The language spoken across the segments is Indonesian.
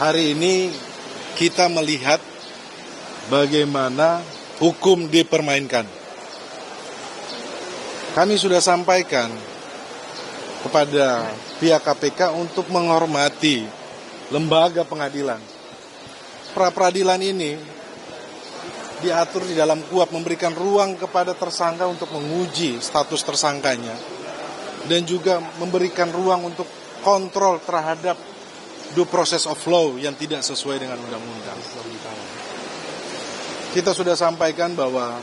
Hari ini kita melihat bagaimana hukum dipermainkan. Kami sudah sampaikan kepada pihak KPK untuk menghormati lembaga pengadilan. Pra-peradilan ini diatur di dalam KUHP, memberikan ruang kepada tersangka untuk menguji status tersangkanya dan juga memberikan ruang untuk kontrol terhadap due process of law yang tidak sesuai dengan undang-undang. Kita sudah sampaikan bahwa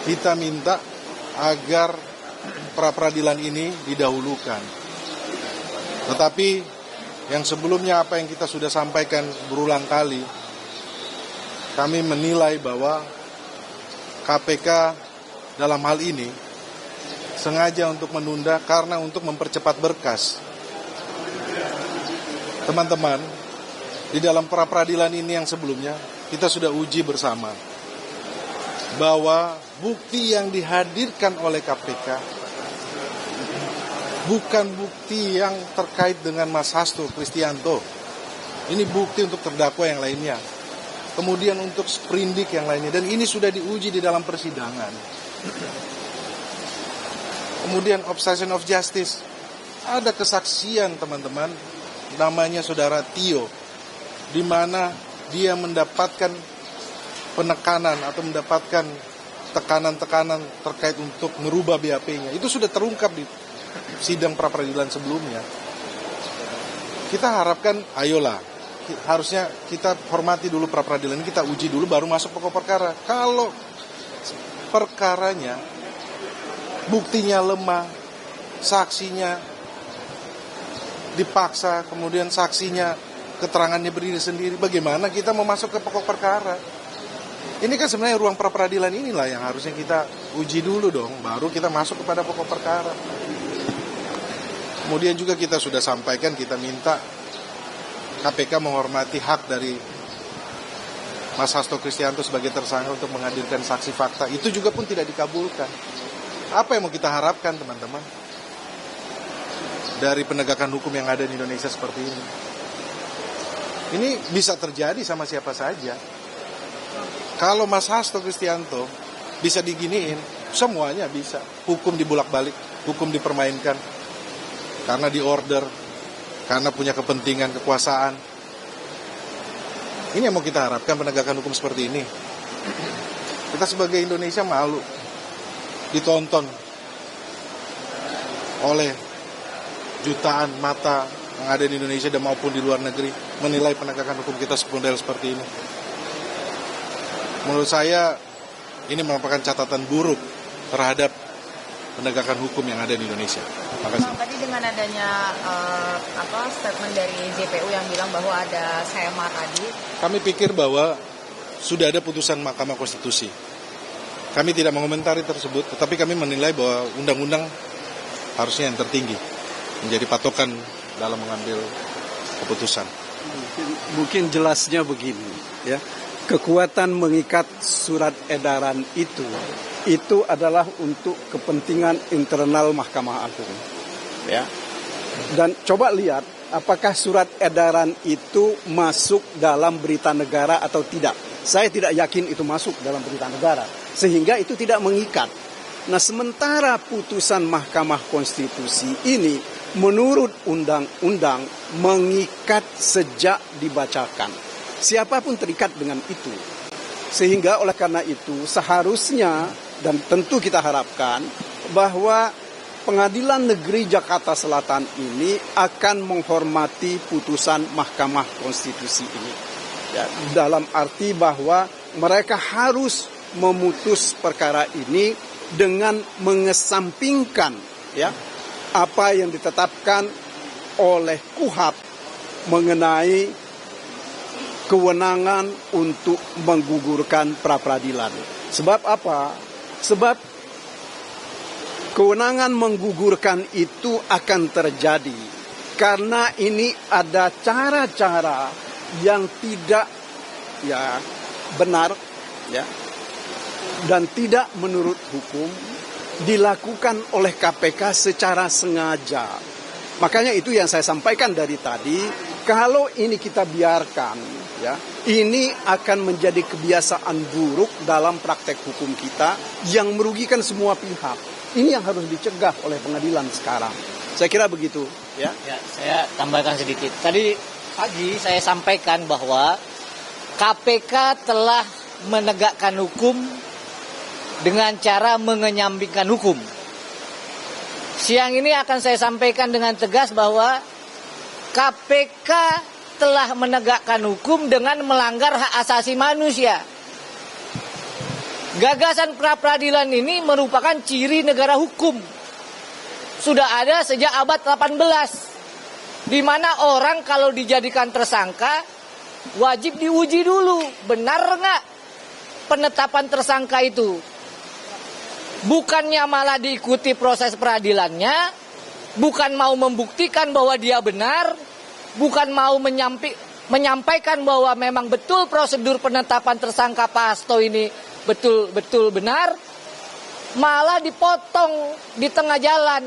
kita minta agar pra-peradilan ini didahulukan. Tetapi yang sebelumnya apa yang kita sudah sampaikan berulang kali, kami menilai bahwa KPK dalam hal ini sengaja untuk menunda karena untuk mempercepat berkas. Teman-teman, di dalam pra-peradilan ini yang sebelumnya, kita sudah uji bersama bahwa bukti yang dihadirkan oleh KPK bukan bukti yang terkait dengan Mas Hasto Kristianto. Ini bukti untuk terdakwa yang lainnya. Kemudian untuk sprindik yang lainnya. Dan ini sudah diuji di dalam persidangan. Kemudian obstruction of justice. Ada kesaksian teman-teman, namanya saudara Tio, di mana dia mendapatkan penekanan atau mendapatkan tekanan-tekanan terkait untuk merubah BAP-nya. Itu sudah terungkap di sidang pra-peradilan sebelumnya. Kita harapkan, ayolah, harusnya kita hormati dulu pra-peradilan, kita uji dulu baru masuk pokok perkara. Kalau perkaranya buktinya lemah, saksinya dipaksa, kemudian saksinya keterangannya berdiri sendiri, bagaimana kita mau masuk ke pokok perkara? Ini kan sebenarnya ruang pra-peradilan inilah yang harusnya kita uji dulu dong, baru kita masuk kepada pokok perkara. Kemudian juga kita sudah sampaikan, kita minta KPK menghormati hak dari Mas Hasto Kristianto sebagai tersangka untuk menghadirkan saksi fakta. Itu juga pun tidak dikabulkan. Apa yang mau kita harapkan teman-teman dari penegakan hukum yang ada di Indonesia seperti ini? Ini bisa terjadi sama siapa saja. Kalau Mas Hasto Kristianto bisa diginiin, semuanya bisa. Hukum dibulak-balik, hukum dipermainkan karena diorder, karena punya kepentingan, kekuasaan. Ini yang mau kita harapkan penegakan hukum seperti ini. Kita sebagai Indonesia malu ditonton oleh jutaan mata yang ada di Indonesia dan maupun di luar negeri menilai penegakan hukum kita model seperti ini. Menurut saya ini merupakan catatan buruk terhadap penegakan hukum yang ada di Indonesia. Terima kasih. Tadi dengan adanya statement dari JPU yang bilang bahwa ada SEMA tadi, kami pikir bahwa sudah ada putusan Mahkamah Konstitusi. Kami tidak mengomentari tersebut, tetapi kami menilai bahwa undang-undang harusnya yang tertinggi menjadi patokan dalam mengambil keputusan. Mungkin jelasnya begini, ya. Kekuatan mengikat surat edaran itu adalah untuk kepentingan internal Mahkamah Agung, ya. Dan coba lihat apakah surat edaran itu masuk dalam berita negara atau tidak. Saya tidak yakin itu masuk dalam berita negara, sehingga itu tidak mengikat. Nah, sementara putusan Mahkamah Konstitusi ini menurut undang-undang mengikat sejak dibacakan. Siapapun terikat dengan itu. Sehingga oleh karena itu seharusnya dan tentu kita harapkan bahwa Pengadilan Negeri Jakarta Selatan ini akan menghormati putusan Mahkamah Konstitusi ini. Ya, dalam arti bahwa mereka harus memutus perkara ini dengan mengesampingkan ya apa yang ditetapkan oleh KUHP mengenai kewenangan untuk menggugurkan pra-peradilan. Sebab apa? Sebab kewenangan menggugurkan itu akan terjadi karena ini ada cara-cara yang tidak ya benar ya dan tidak menurut hukum dilakukan oleh KPK secara sengaja Makanya itu yang saya sampaikan dari tadi, kalau ini kita biarkan, ya, ini akan menjadi kebiasaan buruk dalam praktek hukum kita yang merugikan semua pihak. Ini yang harus dicegah oleh pengadilan sekarang. Saya kira begitu, ya. Ya, saya tambahkan sedikit. Tadi pagi saya sampaikan bahwa KPK telah menegakkan hukum dengan cara mengenyambingkan hukum. Siang ini akan saya sampaikan dengan tegas bahwa KPK telah menegakkan hukum dengan melanggar hak asasi manusia. Gagasan pra-peradilan ini merupakan ciri negara hukum. Sudah ada sejak abad 18. Di mana orang kalau dijadikan tersangka wajib diuji dulu, benar nggak penetapan tersangka itu. Bukannya malah diikuti proses peradilannya, bukan mau membuktikan bahwa dia benar, bukan mau menyampaikan bahwa memang betul prosedur penetapan tersangka Pak Hasto ini betul-betul benar, malah dipotong di tengah jalan.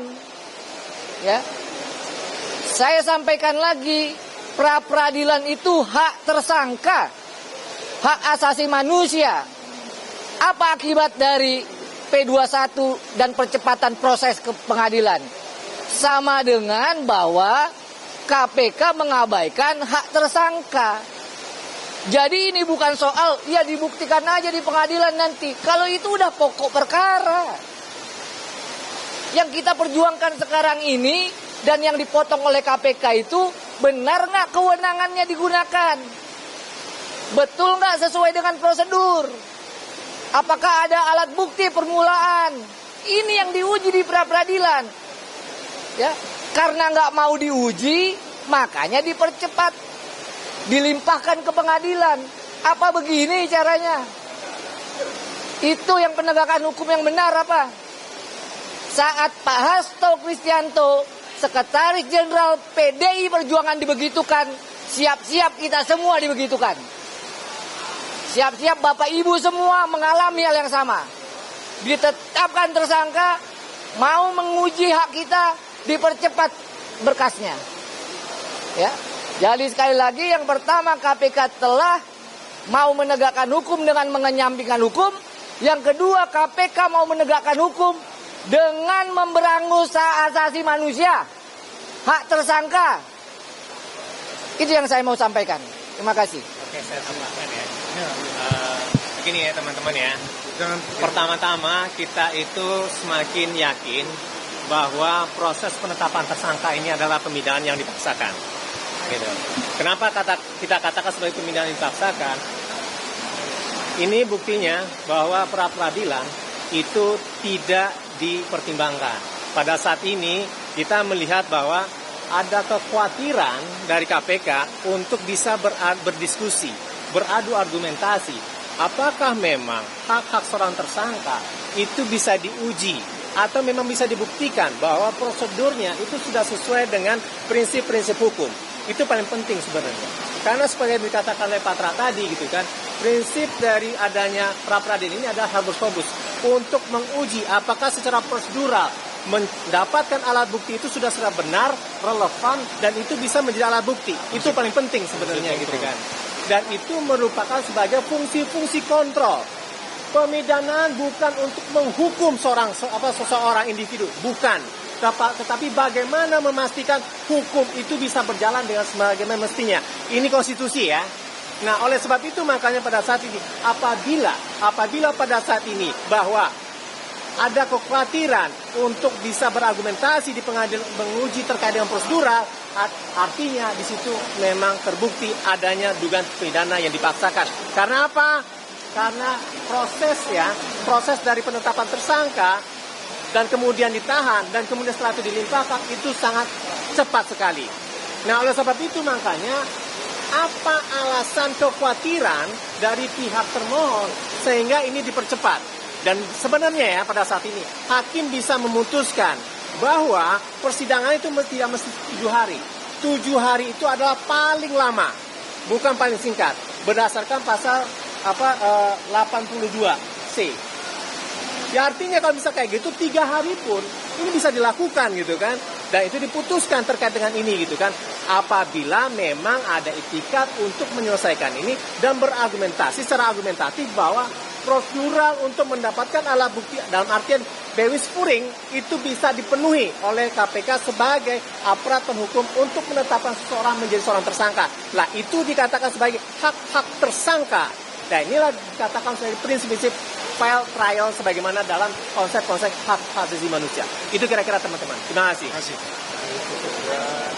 Ya. Saya sampaikan lagi, pra-peradilan itu hak tersangka, hak asasi manusia. Apa akibat dari P21 dan percepatan proses ke pengadilan? Sama dengan bahwa KPK mengabaikan hak tersangka. Jadi ini bukan soal ya dibuktikan aja di pengadilan nanti. Kalau itu udah pokok perkara. Yang kita perjuangkan sekarang ini dan yang dipotong oleh KPK itu benar nggak kewenangannya digunakan? Betul nggak sesuai dengan prosedur? Apakah ada alat bukti permulaan? Ini yang diuji di pra-peradilan. Ya, karena nggak mau diuji, makanya dipercepat, dilimpahkan ke pengadilan. Apa begini caranya? Itu yang penegakan hukum yang benar apa? Saat Pak Hasto Kristianto, Sekretaris Jenderal PDI Perjuangan dibegitukan, siap-siap kita semua dibegitukan. Siap-siap Bapak Ibu semua mengalami hal yang sama. Ditetapkan tersangka, mau menguji hak kita, dipercepat berkasnya. Ya. Jadi sekali lagi yang pertama KPK telah mau menegakkan hukum dengan mengenyambingkan hukum. Yang kedua KPK mau menegakkan hukum dengan memberangus hak asasi manusia, hak tersangka. Itu yang saya mau sampaikan. Terima kasih. Oke, saya tambahkan ya. Begini ya teman-teman ya. Pertama-tama kita itu semakin yakin bahwa proses penetapan tersangka ini adalah pemindahan yang dipaksakan. Gitu. Kenapa kita katakan sebagai pemindahan yang dipaksakan? Ini buktinya bahwa pra-peradilan itu tidak dipertimbangkan. Pada saat ini kita melihat bahwa ada kekhawatiran dari KPK untuk bisa berdiskusi, beradu argumentasi. Apakah memang hak-hak seorang tersangka itu bisa diuji atau memang bisa dibuktikan bahwa prosedurnya itu sudah sesuai dengan prinsip-prinsip hukum. Itu paling penting sebenarnya. Karena sebagai dikatakan oleh Patra tadi gitu kan, prinsip dari adanya pra-peradilan ini adalah habeas untuk menguji apakah secara prosedural mendapatkan alat bukti itu sudah benar, relevan, dan itu bisa menjadi alat bukti. Itu paling penting sebenarnya gitu kan. Dan itu merupakan sebagai fungsi-fungsi kontrol. Pemidanaan bukan untuk menghukum seseorang individu, bukan. Tetapi bagaimana memastikan hukum itu bisa berjalan dengan sebagaimana mestinya. Ini konstitusi ya. Nah, oleh sebab itu makanya pada saat ini apabila pada saat ini bahwa ada kekhawatiran untuk bisa berargumentasi di pengadilan menguji terkait dengan prosedural, artinya di situ memang terbukti adanya dugaan pidana yang dipaksakan. Karena apa? Karena proses dari penetapan tersangka dan kemudian ditahan dan kemudian setelah itu dilimpahkan itu sangat cepat sekali. Nah, oleh sebab itu makanya apa alasan kekhawatiran dari pihak termohon sehingga ini dipercepat? Dan sebenarnya ya pada saat ini hakim bisa memutuskan bahwa persidangan itu tidak mesti 7 hari. 7 hari itu adalah paling lama, bukan paling singkat. Berdasarkan pasal 82C. Ya artinya kalau bisa kayak gitu 3 hari pun ini bisa dilakukan gitu kan. Dan itu diputuskan terkait dengan ini gitu kan. Apabila memang ada itikat untuk menyelesaikan ini dan berargumentasi secara argumentatif bahwa prosedural untuk mendapatkan alat bukti dalam artian Dewi Spuring itu bisa dipenuhi oleh KPK sebagai aparat penhukum untuk menetapkan seseorang menjadi seorang tersangka. Lah itu dikatakan sebagai hak-hak tersangka. Dan inilah dikatakan sebagai prinsip-prinsip fair trial sebagaimana dalam konsep-konsep hak asasi manusia. Itu kira-kira teman-teman. Terima kasih. Terima kasih.